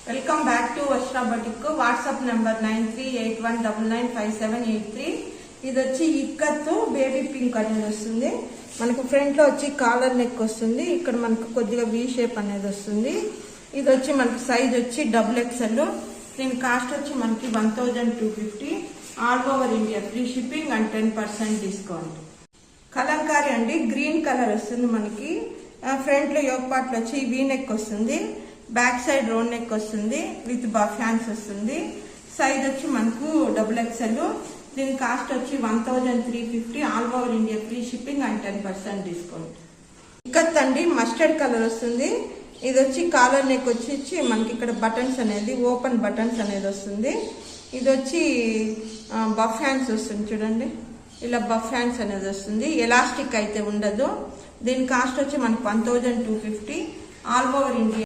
Welcome back to Varsha batik. WhatsApp number 9381995783. ఇది వచ్చి ikat baby pink అనేది వస్తుంది. మనకు ఫ్రంట్ లో వచ్చి కాలర్ నెక్ వస్తుంది. ఇక్కడ మనకు కొద్దిగా వి షేప్ అనేది వస్తుంది. ఇది వచ్చి మనకి సైజ్ వచ్చి XXL. దీని కాస్ట్ వచ్చి మనకి 1250. All over India free shipping and 10% discount. Kalamkari అండి, గ్రీన్ కలర్ వస్తుంది. మనకి ఫ్రంట్ లో యోక్ పార్ట్ లో వచ్చి వీ నెక్ వస్తుంది. బ్యాక్ సైడ్ రౌండ్ నెక్ వస్తుంది విత్ బఫ్ హ్యాండ్స్ వస్తుంది. సైజ్ వచ్చి మనకు XXL. దీని కాస్ట్ వచ్చి 1350. All over India free shipping and 10% discount. Ikat అండి, మస్టర్డ్ కలర్ వస్తుంది. ఇది వచ్చి కాలర్ నెక్ వచ్చి మనకి ఇక్కడ బటన్స్ అనేది ఓపెన్ బటన్స్ అనేది వస్తుంది. ఇది వచ్చి బఫ్ హ్యాండ్స్ వస్తుంది. చూడండి, ఇలా బఫ్ హ్యాండ్స్ అనేది వస్తుంది. ఎలాస్టిక్ అయితే ఉండదు. దీని కాస్ట్ వచ్చి మనకి 1250. All over India